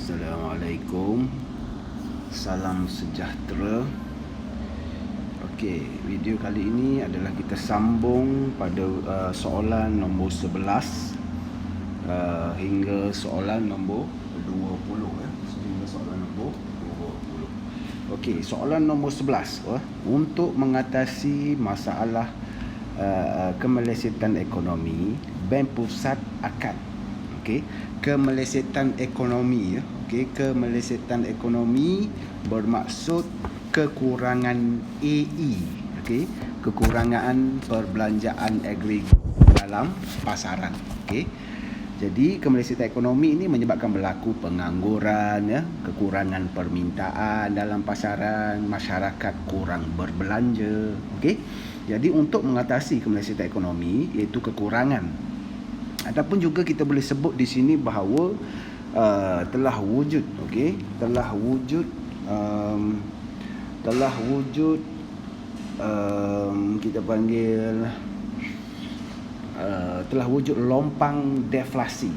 Assalamualaikum. Salam sejahtera. Okey, video kali ini adalah kita sambung pada soalan nombor 11 hingga soalan nombor 20 hingga soalan nombor 20. Okey, soalan nombor 11 untuk mengatasi masalah kemelesetan ekonomi, Bank Pusat akan kemelesetan ekonomi kemelesetan ekonomi bermaksud kekurangan AE, kekurangan perbelanjaan agregat dalam pasaran. Jadi kemelesetan ekonomi ini menyebabkan berlaku pengangguran, kekurangan permintaan dalam pasaran, masyarakat kurang berbelanja. Jadi untuk mengatasi kemelesetan ekonomi iaitu kekurangan, ataupun juga kita boleh sebut di sini bahawa telah wujud kita panggil telah wujud lompang deflasi,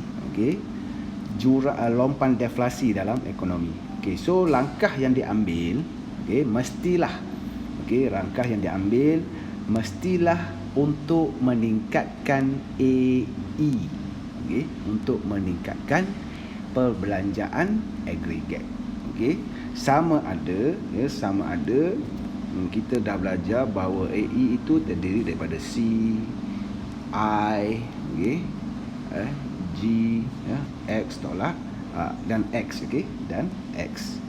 lompang deflasi dalam ekonomi. So langkah yang diambil mestilah untuk meningkatkan AE, untuk meningkatkan perbelanjaan agregat. Sama ada kita dah belajar bahawa AE itu terdiri daripada C, I, G, X dan X, dan X,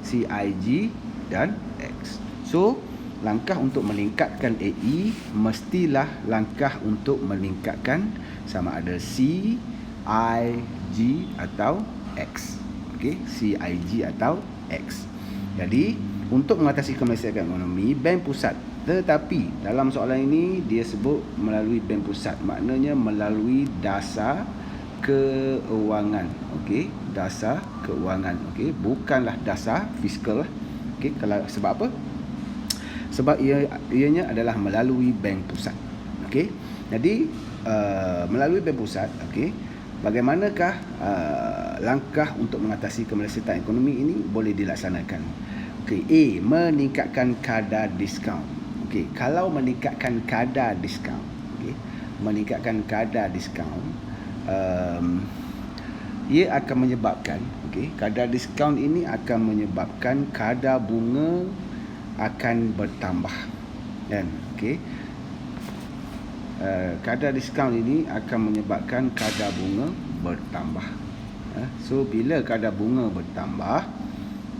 CIG dan X. So langkah untuk meningkatkan AE mestilah langkah untuk meningkatkan sama ada C, I, G atau X. C, I, G atau X. Jadi untuk mengatasi kemelesetan ekonomi, Bank Pusat, tetapi dalam soalan ini dia sebut melalui Bank Pusat, maknanya melalui dasar keuangan. Dasar keuangan. Bukanlah dasar fiskal. Kalau sebab apa? Sebab ianya adalah melalui Bank Pusat. Jadi melalui Bank Pusat, bagaimanakah langkah untuk mengatasi kemelesetan ekonomi ini boleh dilaksanakan? A, meningkatkan kadar diskaun. Kalau meningkatkan kadar diskaun, ia akan menyebabkan kadar diskaun ini akan menyebabkan kadar bunga akan bertambah, kan? Kadar diskaun ini akan menyebabkan kadar bunga bertambah. So bila kadar bunga bertambah,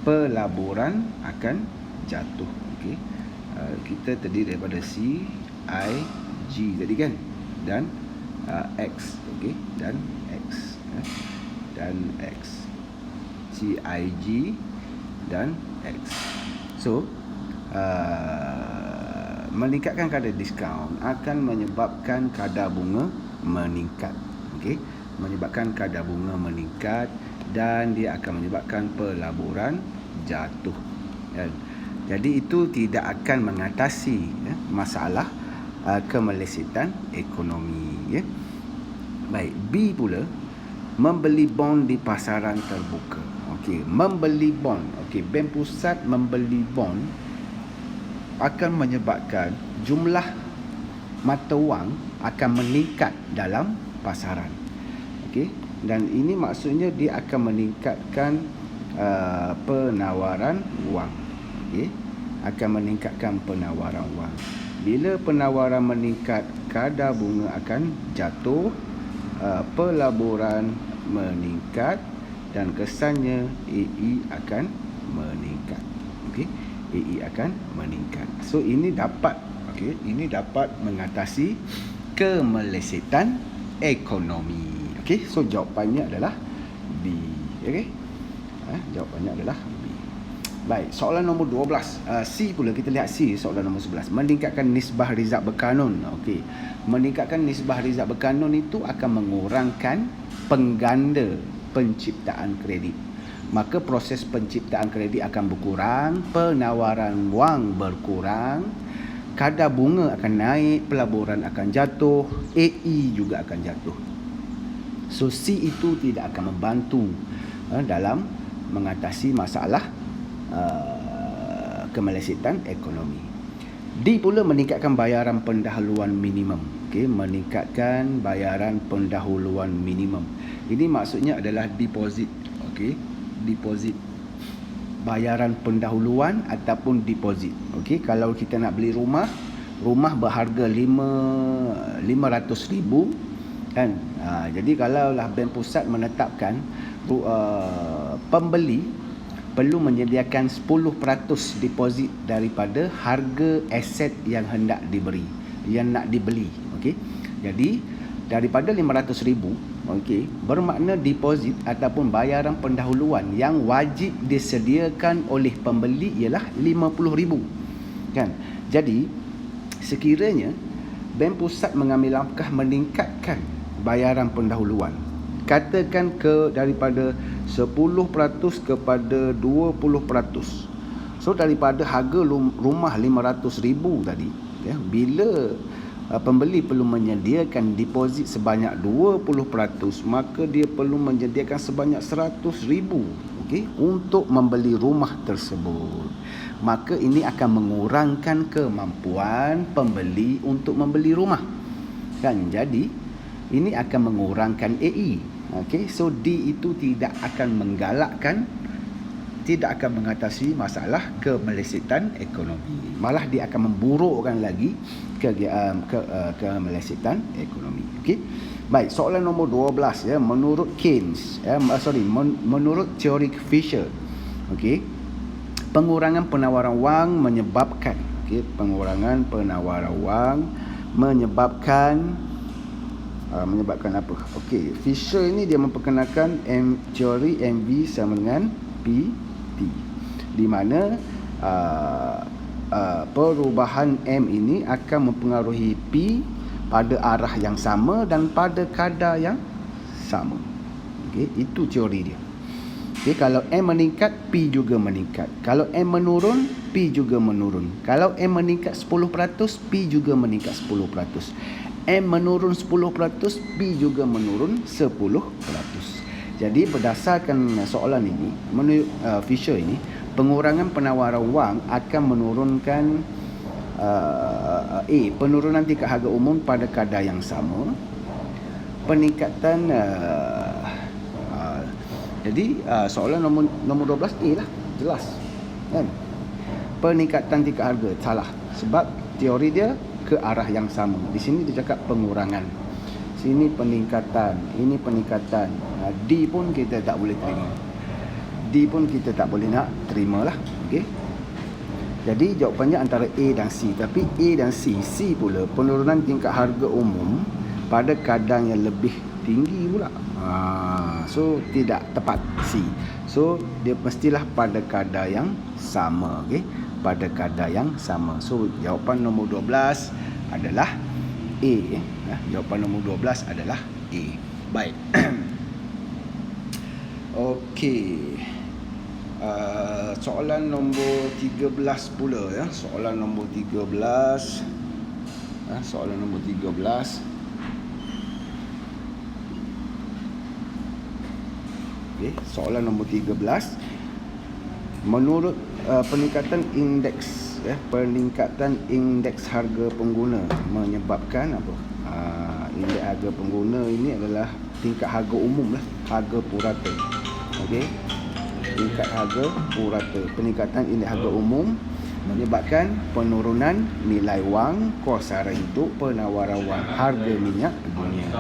pelaburan akan jatuh. Kita terdiri daripada C, I, G tadi kan, dan X, dan X, dan X, C, I, G dan X. So meningkatkan kadar diskaun akan menyebabkan kadar bunga meningkat. Menyebabkan kadar bunga meningkat dan dia akan menyebabkan pelaburan jatuh. Jadi itu tidak akan mengatasi masalah kemelesetan ekonomi. Baik, B pula, membeli bond di pasaran terbuka. Membeli bond. Bank Pusat membeli bond akan menyebabkan jumlah mata wang akan meningkat dalam pasaran. Dan ini maksudnya dia akan meningkatkan penawaran wang. Akan meningkatkan penawaran wang. Bila penawaran meningkat, kadar bunga akan jatuh, pelaburan meningkat dan kesannya AE akan meningkat. AE akan meningkat. So ini dapat mengatasi kemelesetan ekonomi. So jawapannya adalah B. Jawapannya adalah B. Baik, soalan nombor 12. C pula, kita lihat C, soalan nombor 11. Meningkatkan nisbah rizab berkanun. Meningkatkan nisbah rizab berkanun itu akan mengurangkan pengganda penciptaan kredit. Maka proses penciptaan kredit akan berkurang, penawaran wang berkurang, kadar bunga akan naik, pelaburan akan jatuh, AE juga akan jatuh. So C itu tidak akan membantu dalam mengatasi masalah kemelesetan ekonomi. D pula meningkatkan bayaran pendahuluan minimum. Okey, meningkatkan bayaran pendahuluan minimum. Ini maksudnya adalah deposit. Okey, deposit. Bayaran pendahuluan ataupun deposit. Okey, kalau kita nak beli rumah berharga 500,000 kan. Jadi kalaulah Bank Pusat menetapkan pembeli perlu menyediakan 10% deposit daripada harga aset yang hendak nak dibeli. Okey. Jadi daripada 500,000, okey, bermakna deposit ataupun bayaran pendahuluan yang wajib disediakan oleh pembeli ialah 50,000. Kan? Jadi sekiranya Bank Pusat mengambil langkah meningkatkan bayaran pendahuluan, katakan daripada 10% kepada 20%. So daripada harga rumah 500,000 tadi, ya, bila pembeli perlu menyediakan deposit sebanyak 20%, maka dia perlu menyediakan sebanyak 100,000, okey, untuk membeli rumah tersebut. Maka ini akan mengurangkan kemampuan pembeli untuk membeli rumah. Kan? Jadi ini akan mengurangkan AE. Okey, so D itu tidak akan mengatasi masalah kemelesetan ekonomi. Malah dia akan memburukkan lagi kemelesetan ekonomi. Okey. Baik, soalan nombor 12 ya, menurut Keynes, menurut teori Fisher. Okey. Pengurangan penawaran wang menyebabkan menyebabkan apa? Okey, Fisher ini dia memperkenalkan teori MV sama dengan PT, di mana perubahan M ini akan mempengaruhi P pada arah yang sama dan pada kadar yang sama. Okey, itu teori dia. Okey, kalau M meningkat, P juga meningkat. Kalau M menurun, P juga menurun. Kalau M meningkat 10%, P juga meningkat 10%. M menurun 10%, P juga menurun 10%. Jadi berdasarkan soalan ini, menurut Fisher ini, pengurangan penawaran wang akan menurunkan penurunan tingkat harga umum pada kadar yang sama. Peningkatan jadi soalan nombor 12 A lah, jelas kan. Peningkatan tingkat harga salah sebab teori dia ke arah yang sama. Di sini dia cakap pengurangan, sini peningkatan, ini peningkatan. D pun kita tak boleh terima. D pun kita tak boleh nak terima lah. Okey. Jadi jawapannya antara A dan C. Tapi A dan C pula penurunan tingkat harga umum pada kadar yang lebih tinggi pula. So tidak tepat C. So dia mestilah pada kadar yang sama. Okey, pada kadar yang sama. So jawapan nombor 12 adalah A. Jawapan nombor 12 adalah A. Baik. Okey. Soalan nombor 13 pula ya. Soalan nombor 13. Soalan nombor 13. Okey, soalan nombor 13. Menurut peningkatan indeks harga pengguna menyebabkan apa? Indeks harga pengguna ini adalah tingkat harga umum lah, harga purata. Okey. Tingkat harga purata. Peningkatan indeks harga umum menyebabkan penurunan nilai wang, kos sara hidup, penawaran wang, harga minyak dunia.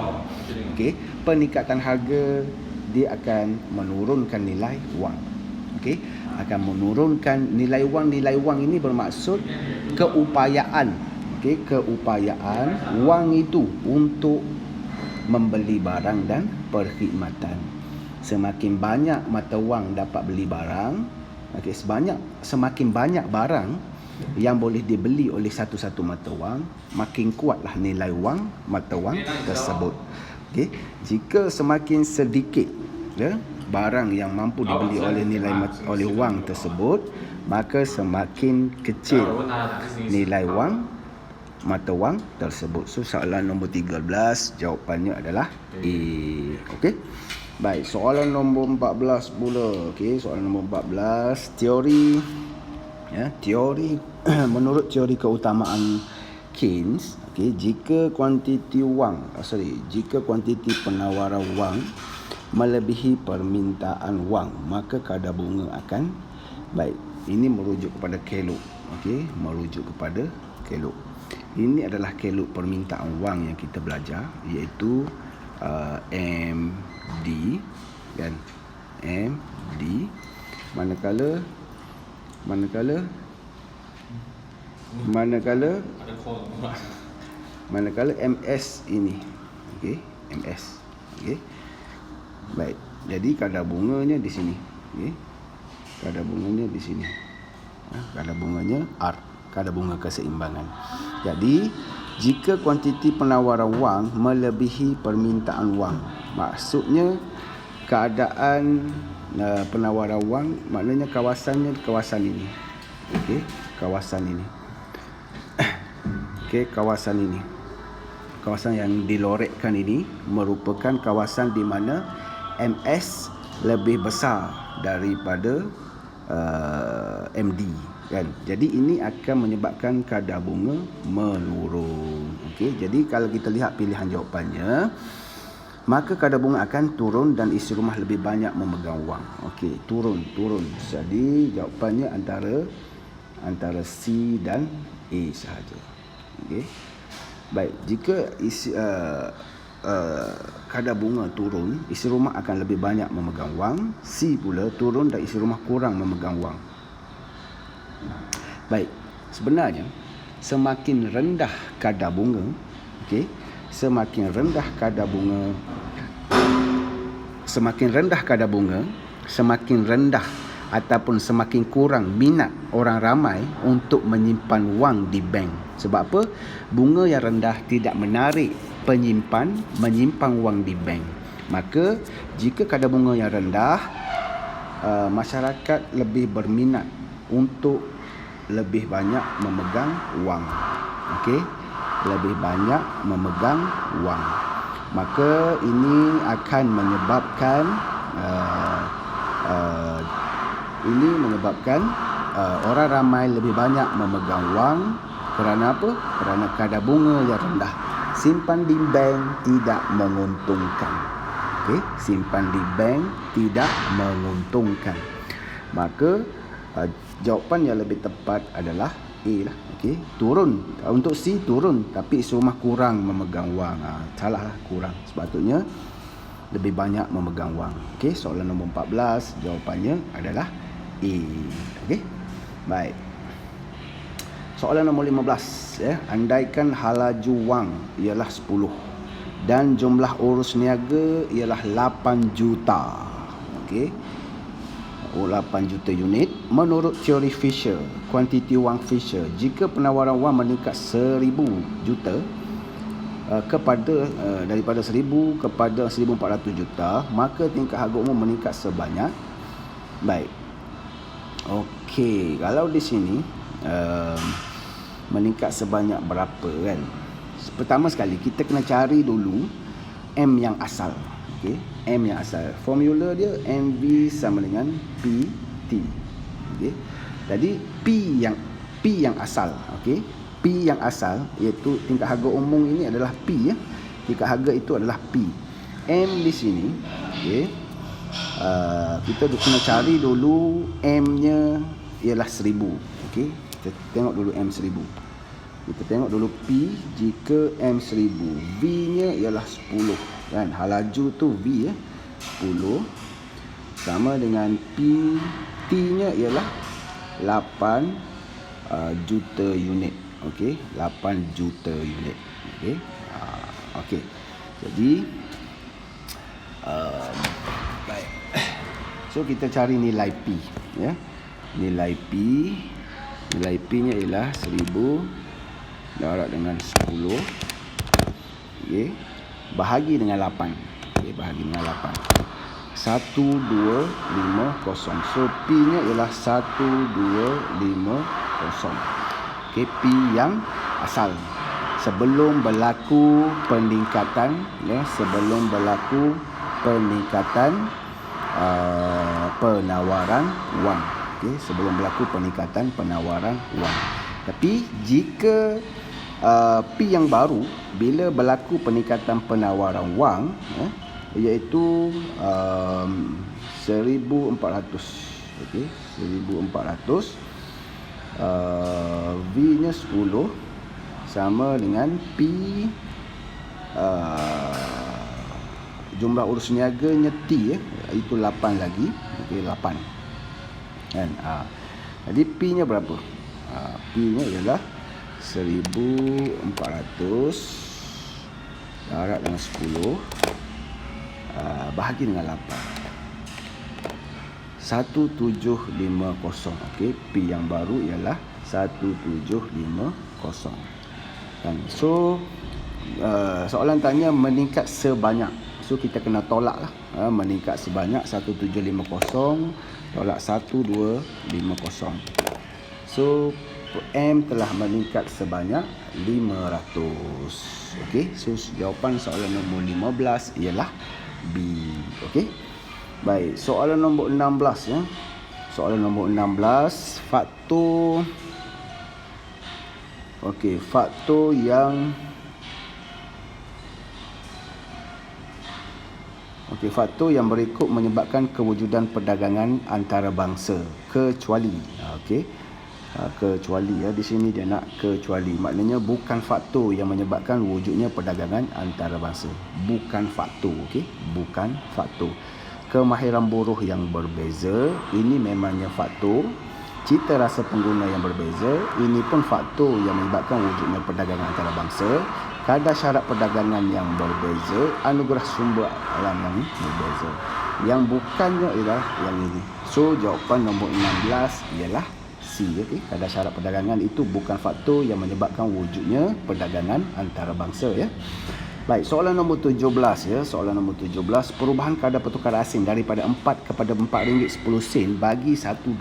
Okey, peningkatan harga dia akan menurunkan nilai wang. Okey, akan menurunkan nilai wang. Nilai wang ini bermaksud keupayaan. Okey, keupayaan wang itu untuk membeli barang dan perkhidmatan. Semakin banyak mata wang dapat beli barang, okey, semakin banyak barang yang boleh dibeli oleh satu-satu mata wang, makin kuatlah nilai wang mata wang tersebut. Okey, jika semakin sedikit barang yang mampu dibeli oleh wang tersebut, maka semakin kecil nilai wang mata wang tersebut. So soalan nombor 13 jawapannya adalah A. Okey. Baik, soalan nombor 14 pula. Okey, soalan nombor 14, teori teori menurut teori keutamaan Keynes, okey, jika kuantiti penawaran wang melebihi permintaan wang, maka kadar bunga akan baik. Ini merujuk kepada Kellogg, okey, merujuk kepada Kellogg. Ini adalah Kellogg permintaan wang yang kita belajar, iaitu MD kan, MD, manakala MS ini, okey, MS, okey. Baik, jadi kadar bunganya di sini, okey. Kadar bunganya di sini. Kadar bunganya R, kadar bunga keseimbangan. Jadi jika kuantiti penawaran wang melebihi permintaan wang, maksudnya keadaan penawaran wang, maknanya kawasan ini. Okey, kawasan ini. Okey, kawasan ini. Kawasan yang dilorekkan ini merupakan kawasan di mana MS lebih besar daripada MD kan. Jadi ini akan menyebabkan kadar bunga menurun. Okey, jadi kalau kita lihat pilihan jawapannya, maka kadar bunga akan turun dan isi rumah lebih banyak memegang wang. Okey, turun. Jadi jawapannya antara C dan A sahaja. Okey. Baik, jika kadar bunga turun, isi rumah akan lebih banyak memegang wang. C pula turun dan isi rumah kurang memegang wang. Baik, sebenarnya semakin rendah kadar bunga, okey, semakin rendah kadar bunga, semakin rendah ataupun semakin kurang minat orang ramai untuk menyimpan wang di bank. Sebab apa? Bunga yang rendah tidak menarik penyimpan menyimpan wang di bank. Maka jika kadar bunga yang rendah, masyarakat lebih berminat untuk lebih banyak memegang wang. Okey, lebih banyak memegang wang. Maka ini akan menyebabkan orang ramai lebih banyak memegang wang. Kerana apa? Kerana kadar bunga yang rendah. Simpan di bank tidak menguntungkan. Okey, simpan di bank tidak menguntungkan. Maka jawapan yang lebih tepat adalah A lah. Okey, turun. Untuk C turun tapi isi rumah kurang memegang wang. Salah lah, kurang. Sepatutnya lebih banyak memegang wang. Okey, soalan nombor 14 jawapannya adalah A. Okey. Baik. Soalan nombor 15 andaikan halaju wang ialah 10 dan jumlah urus niaga ialah 8 juta. Okey. 8 juta unit menurut teori Fisher, kuantiti wang Fisher, jika penawaran wang meningkat 1000 juta daripada 1000 kepada 1400 juta, maka tingkat harga umum meningkat sebanyak. Baik. Okey, kalau di sini meningkat sebanyak berapa kan? Pertama sekali kita kena cari dulu M yang asal. Okey, M yang asal. Formula dia MV sama dengan PT. Okey. Jadi P yang asal, okey. P yang asal iaitu tingkat harga umum ini adalah P ya. Tingkat harga itu adalah P. M di sini, okey. Kita kena cari dulu M-nya ialah 1000. Okey. Kita tengok dulu M 1000. Kita tengok dulu P jika M 1000. V-nya ialah 10 kan. Halaju tu V ya. 10 sama dengan P. T-nya ialah 8 juta unit. Okey, 8 juta unit. Okey. Okey. Jadi baik. So kita cari nilai P ya. Nilai P-nya ialah 1000 darab dengan 10. Okey. Bahagi dengan 8. Okey, bahagi dengan 8. 1250. So P-nya ialah 1250. Okey, P yang asal. Sebelum berlaku peningkatan ya, sebelum berlaku peningkatan penawaran wang. Okey, sebelum berlaku peningkatan penawaran wang. Tapi jika P yang baru bila berlaku peningkatan penawaran wang, iaitu 1,400. Okey, 1,400. V-nya 10 sama dengan P jumlah urus niaganya T, itu 8 lagi. Okey, 8 kan. Jadi P-nya berapa? P-nya ialah 1,400 darab dengan 10 bahagi dengan 8, 1750. Okey, P yang baru ialah 1750 kan. So soalan tanya meningkat sebanyak, so kita kena tolak lah. Meningkat sebanyak 1750 tolak 1250. So M telah meningkat sebanyak 500. Okey, so jawapan soalan nombor 15 ialah B. Okey. Baik, soalan nombor 16 ya. Soalan nombor 16, faktor faktor yang berikut menyebabkan kewujudan perdagangan antarabangsa kecuali. Kecuali ya, di sini dia nak kecuali, maknanya bukan faktor yang menyebabkan wujudnya perdagangan antarabangsa. Bukan faktor, okey, bukan faktor. Kemahiran buruh yang berbeza, ini memangnya faktor. Cita rasa pengguna yang berbeza, ini pun faktor yang menyebabkan wujudnya perdagangan antarabangsa. Kadar syarat perdagangan yang berbeza, anugerah sumber alam yang berbeza. Yang bukannya ialah yang ini. So jawapan nombor 16 ialah C. Okay? Kadar syarat perdagangan itu bukan faktor yang menyebabkan wujudnya perdagangan antarabangsa ya. Baik, soalan nombor 17 ya. Soalan nombor 17, perubahan kadar pertukaran asing daripada 4 kepada RM4.10 bagi $1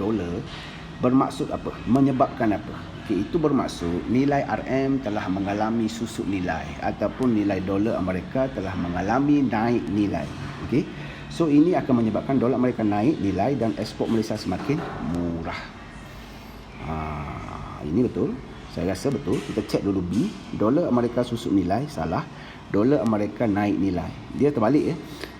bermaksud apa? Menyebabkan apa? Okey, itu bermaksud nilai RM telah mengalami susut nilai ataupun nilai dolar Amerika telah mengalami naik nilai. Okey. So ini akan menyebabkan dolar Amerika naik nilai dan ekspor Malaysia semakin murah. Ini betul. Saya rasa betul. Kita cek dulu B. Dolar Amerika susut nilai, salah. Dolar Amerika naik nilai. Dia terbalik ya.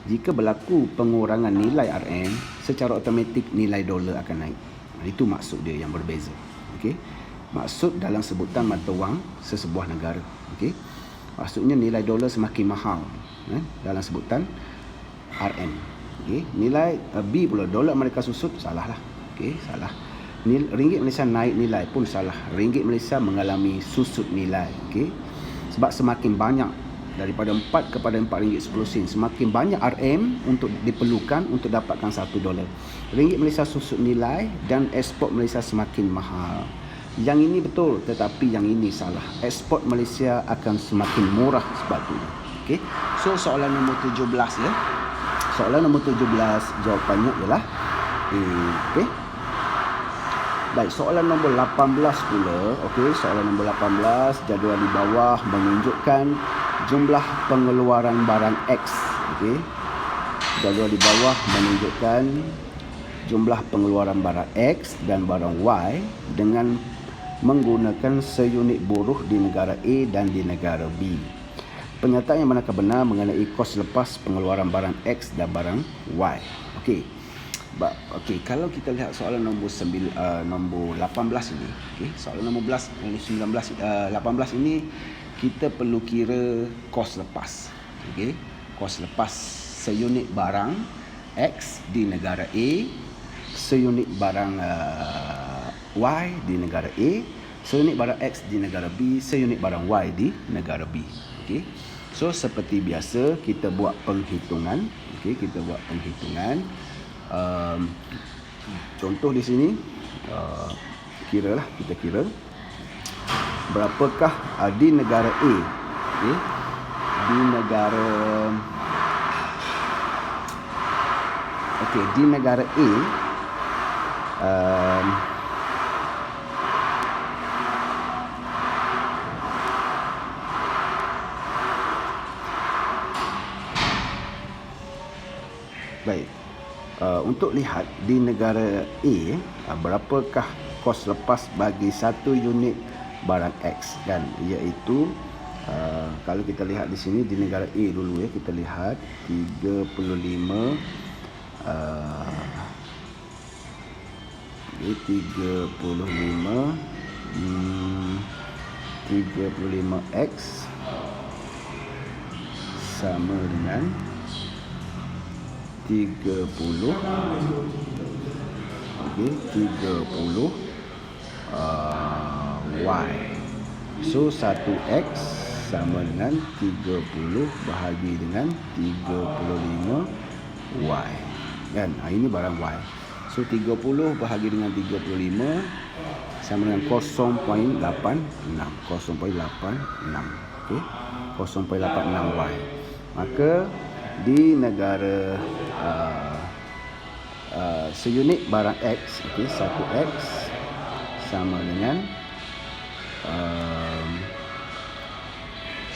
Jika berlaku pengurangan nilai RM, secara automatik nilai dolar akan naik. Itu maksud dia yang berbeza. Okey. Maksud dalam sebutan mata wang sesebuah negara. Okey. Maksudnya nilai dolar semakin mahal dalam sebutan RM. Okey. Nilai B pula, dolar Amerika susut, salah lah. Okey, salah. Ringgit Malaysia naik nilai pun salah. Ringgit Malaysia mengalami susut nilai. Okey. Sebab semakin banyak daripada 4 kepada RM4.10, semakin banyak RM untuk diperlukan untuk dapatkan $1. Ringgit Malaysia susut nilai dan ekspor Malaysia semakin mahal. Yang ini betul, tetapi yang ini salah. Ekspor Malaysia akan semakin murah sebabnya. Okey. So soalan nombor 17 ya. Soalan nombor 17 jawapannya ialah A. Okey. Baik, soalan nombor 18 pula. Okey, soalan nombor 18, jadual di bawah menunjukkan jumlah pengeluaran barang X. Okey. Jadual di bawah menunjukkan jumlah pengeluaran barang X dan barang Y dengan menggunakan seunit buruh di negara A dan di negara B. Pernyataan yang manakah benar mengenai kos lepas pengeluaran barang X dan barang Y. Okey. Okey, kalau kita lihat soalan nombor 18 ini, okey, soalan nombor 18 ini kita perlu kira kos lepas. Okey, kos lepas seunit barang X di negara A, seunit barang Y di negara A, seunit barang X di negara B, seunit barang Y di negara B. Okey. So seperti biasa kita buat penghitungan. Okey, kita buat penghitungan. Contoh di sini, kiralah, kita kira berapakah di negara A. Okay. Di negara A untuk lihat di negara A, berapakah kos lepas bagi satu unit barang X kan, iaitu kalau kita lihat di sini di negara A dulu ya, kita lihat 35 35X sama dengan 30 Y. So 1X sama dengan 30 bahagi dengan 35 Y kan. Ini barang Y. So 30 bahagi dengan 35 sama dengan 0.86. 0.86. Okey. 0.86 Y. Maka di negara seunit barang X, okey, 1X sama dengan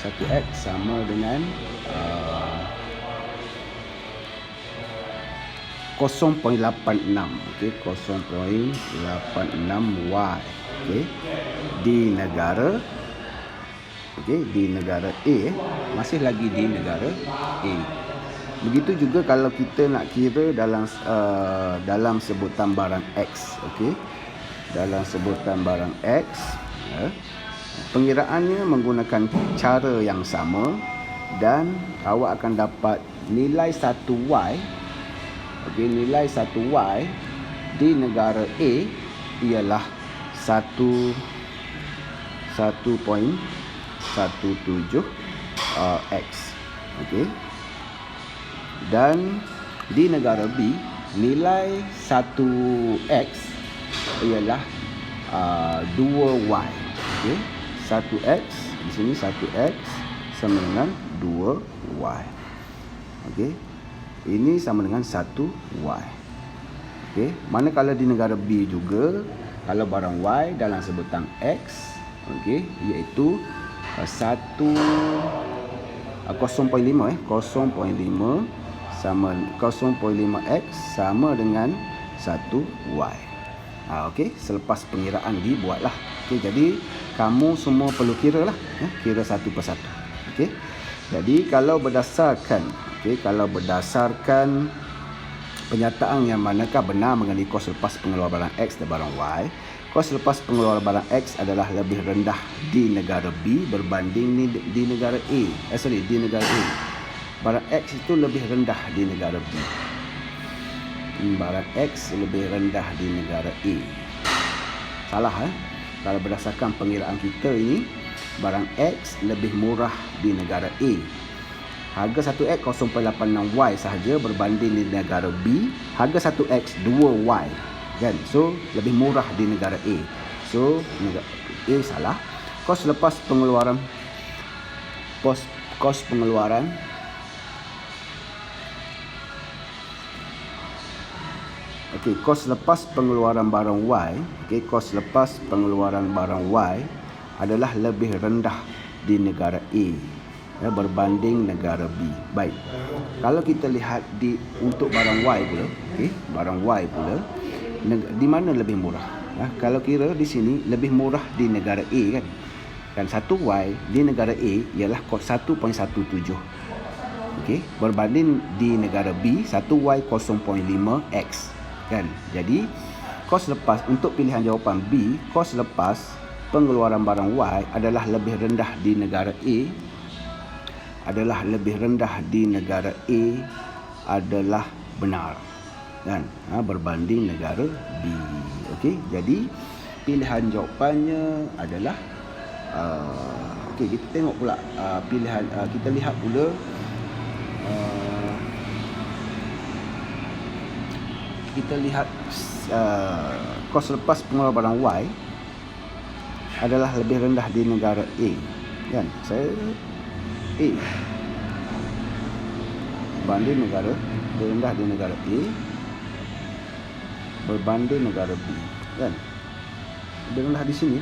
1X sama dengan 0.86, okey, 0.86 Y, okey, di negara A, masih lagi di negara A. Begitu juga kalau kita nak kira dalam sebutan barang X, okey, dalam sebutan barang X, pengiraannya menggunakan cara yang sama dan awak akan dapat nilai 1Y. Okey, nilai 1Y di negara A ialah 1.17 X. Okey. Dan di negara B nilai 1X ialah 2Y. Okey. 1X di sini 1X sama dengan 2Y. Okey. Ini sama dengan 1Y. Okey. Manakala di negara B juga, kalau barang Y dalam sebutan X, okey, iaitu 0.5 sama 0.5X sama dengan 1Y. Okey, selepas pengiraan dibuatlah. Okey, jadi kamu semua perlu kira lah, kira satu persatu. Okey. Jadi kalau berdasarkan penyataan yang manakah benar mengenai kos lepas pengeluaran barang X dan barang Y, kos lepas pengeluaran barang X adalah lebih rendah di negara B berbanding di negara A. Di negara A. Barang X itu lebih rendah di negara B. Barang X lebih rendah di negara A. Salah, Kalau berdasarkan pengiraan kita ini, barang X lebih murah di negara A. Harga 1X 0.86Y sahaja berbanding di negara B harga 1X 2Y kan. So lebih murah di negara A. So negara A salah. Kos lepas pengeluaran okey, kos lepas pengeluaran barang Y, okey, kos lepas pengeluaran barang Y adalah lebih rendah di negara A berbanding negara B. Baik. Kalau kita lihat untuk barang Y pula, okey, barang Y pula di mana lebih murah? Kalau kira di sini lebih murah di negara A kan. Dan 1Y di negara A ialah kos 1.17. Okey, berbanding di negara B 1Y 0.5X kan. Jadi kos lepas untuk pilihan jawapan B, kos lepas pengeluaran barang Y adalah lebih rendah di negara A, adalah benar kan, berbanding negara B. Okey, jadi pilihan jawapannya adalah okey, kita tengok pula pilihan, kita lihat pula kos lepas pengeluaran barang Y adalah lebih rendah di negara A kan. Saya A berbanding negara lebih rendah di negara A berbanding negara B kan. Lebih rendah di sini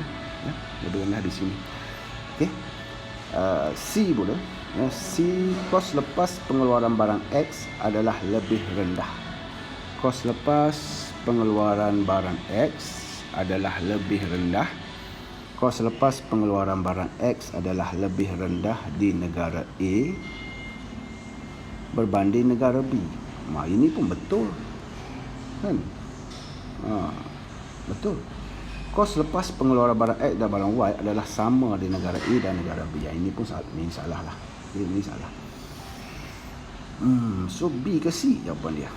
lebih rendah di sini. Okey. C pula, C, kos lepas pengeluaran barang X adalah lebih rendah. kos lepas pengeluaran barang X adalah lebih rendah. Kos lepas pengeluaran barang X adalah lebih rendah di negara A berbanding negara B. Ini pun betul, kan? Betul. Kos lepas pengeluaran barang X dan barang Y adalah sama di negara A dan negara B. Ini pun salah lah. Ini salah. So B ke C jawapan dia?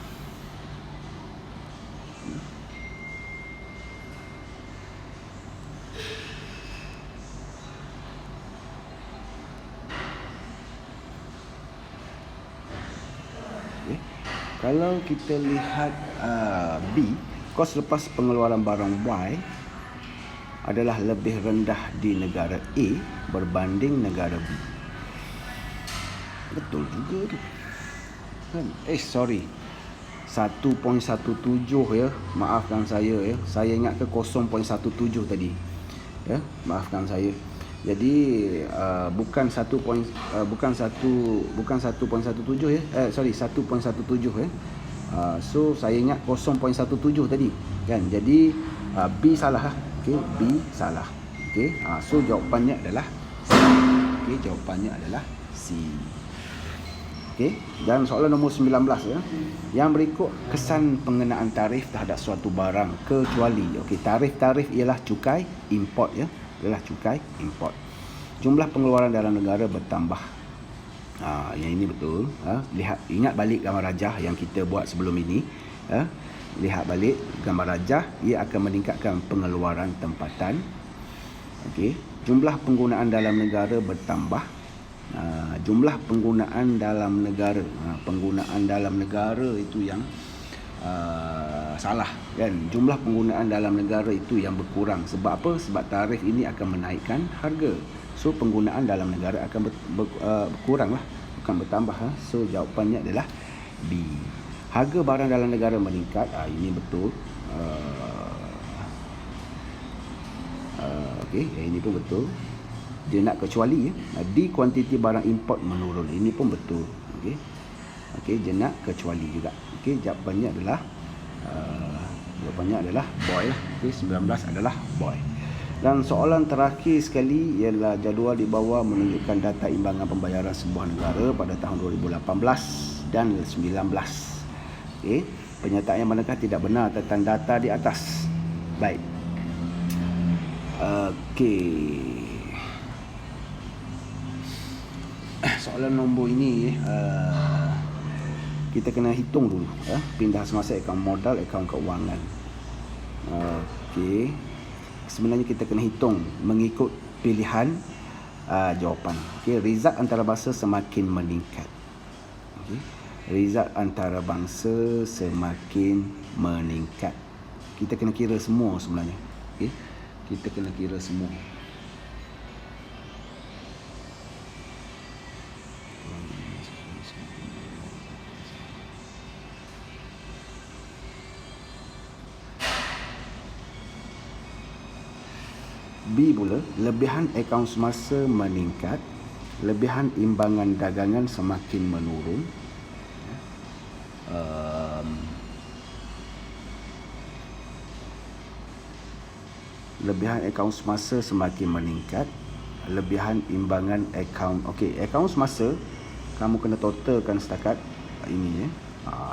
Kalau kita lihat B, kos lepas pengeluaran barang Y adalah lebih rendah di negara A berbanding negara B. Betul juga tu, kan? Sorry, 1.17 ya. Maafkan saya ya. Saya ingat ke 0.17 tadi. Ya, maafkan saya. Jadi bukan 1.17 ya. 1.17 ya. So saya ingat 0.17 tadi, kan? Jadi B salah. Okey, B salah. Okey. So jawapannya adalah C. Okey, jawapannya adalah C. Okey, dan soalan nombor 19 ya. Yang berikut kesan pengenaan tarif terhadap suatu barang kecuali. Okey, tarif ialah cukai import ya. Ialah cukai import. Jumlah pengeluaran dalam negara bertambah. Yang ini betul. Ingat balik gambar rajah yang kita buat sebelum ini. Lihat balik gambar rajah, ia akan meningkatkan pengeluaran tempatan. Okey, jumlah penggunaan dalam negara bertambah. Jumlah penggunaan dalam negara, penggunaan dalam negara itu yang salah, kan? Jumlah penggunaan dalam negara itu yang berkurang. Sebab apa? Sebab tarif ini akan menaikkan harga. So penggunaan dalam negara akan berkurang lah, bukan bertambah. So jawapannya adalah B. Harga barang dalam negara meningkat. Ini betul. Okey, ini pun betul. Dia nak kecuali di kuantiti barang import menurun. Ini pun betul. Okey, dia nak kecuali juga. Okey, jawapannya adalah boy lah. Okey, 19 adalah boy. Dan soalan terakhir sekali ialah jadual di bawah menunjukkan data imbangan pembayaran sebuah negara pada tahun 2018 dan 19. Okey, pernyataan yang manakah tidak benar tentang data di atas? Baik. Okey. Soalan nombor ini kita kena hitung dulu pindah semasa akaun modal, akaun keuangan. Okey. Sebenarnya kita kena hitung mengikut pilihan jawapan. Okey, result antarabangsa semakin meningkat. Okey. Result antarabangsa semakin meningkat. Kita kena kira semua sebenarnya. Okey. Kita kena kira semua. B pula, lebihan akaun semasa meningkat, lebihan imbangan dagangan semakin menurun. Lebihan akaun semasa semakin meningkat, lebihan imbangan akaun. Okey, akaun semasa kamu kena totalkan setakat ini ya.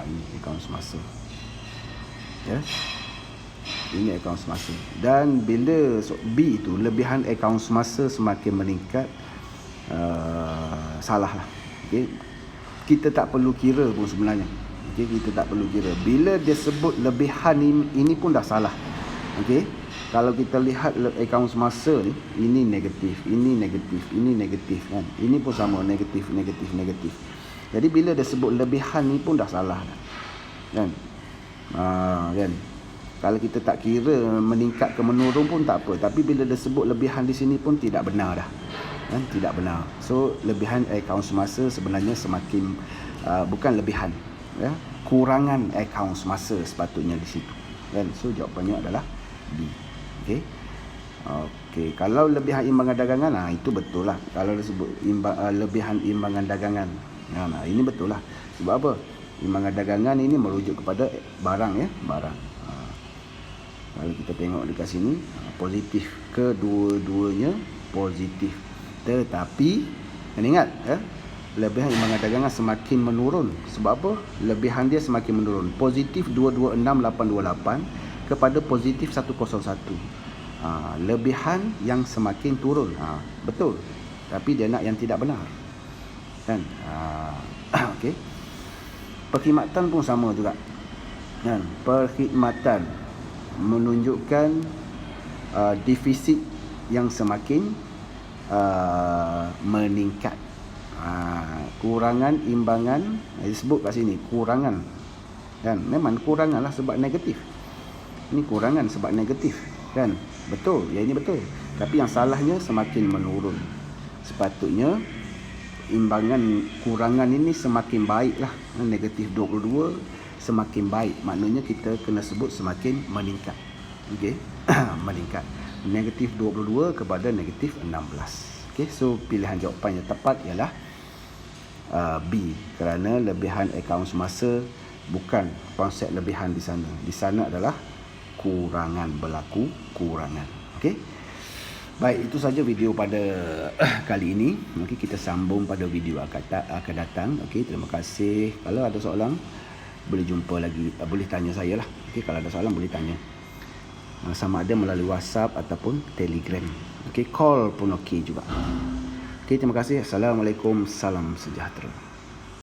Ini akaun semasa. Ya. Ini akaun semasa. Dan bila B itu lebihan akaun semasa semakin meningkat, salah lah. Okay. Kita tak perlu kira pun sebenarnya. Okay. Kita tak perlu kira. Bila dia sebut lebihan ini pun dah salah. Okay. Kalau kita lihat akaun semasa ni, ini negatif, ini negatif, ini negatif, kan? Ini pun sama, negatif, negatif, negatif. Jadi bila dia sebut lebihan ni pun dah salah, kan? Kan? Kalau kita tak kira meningkat ke menurun pun tak apa. Tapi bila dia sebut lebihan di sini pun tidak benar dah. Kan? Tidak benar. So, lebihan akaun semasa sebenarnya semakin, bukan lebihan. Ya? Kurangan akaun semasa sepatutnya di situ. Kan? So, jawapannya adalah B. Okey. Okey. Kalau lebihan imbangan dagangan, itu betul lah. Kalau disebut lebihan imbangan dagangan. Ini betul lah. Sebab apa? Imbangan dagangan ini merujuk kepada barang ya, barang. Kalau kita tengok dekat sini, positif, kedua-duanya positif. Tetapi kena ingat ya, lebihan imbangan dagangan semakin menurun. Sebab apa? Lebihan dia semakin menurun. Positif 226828 kepada positif 101. Lebihan yang semakin turun. Betul. Tapi dia nak yang tidak benar. Kan? Okey. Perkhidmatan pun sama juga. Kan? Perkhidmatan menunjukkan defisit yang semakin meningkat. Kurangan imbangan disebut kat sini kurangan. Kan? Memang kurangan lah sebab negatif. Ini kurangan sebab negatif. Kan? Betul, ya ini betul. Tapi yang salahnya semakin menurun. Sepatutnya imbangan kurangan ini semakin baik lah. Negatif 22 semakin baik. Maknanya kita kena sebut semakin meningkat. Okey. Meningkat. Negatif 22 kepada negatif 16. Okey, so pilihan jawapan yang tepat ialah B, kerana lebihan akaun semasa bukan konsep lebihan di sana. Di sana adalah kurangan, berlaku kurangan. Okey. Baik, itu saja video pada kali ini. Okey, kita sambung pada video akan datang. Okey, terima kasih. Kalau ada soalan boleh jumpa lagi, boleh tanya saya lah. Okey, kalau ada soalan boleh tanya. Sama ada melalui WhatsApp ataupun Telegram. Okey, call pun okey juga. Okey, terima kasih. Assalamualaikum, salam sejahtera.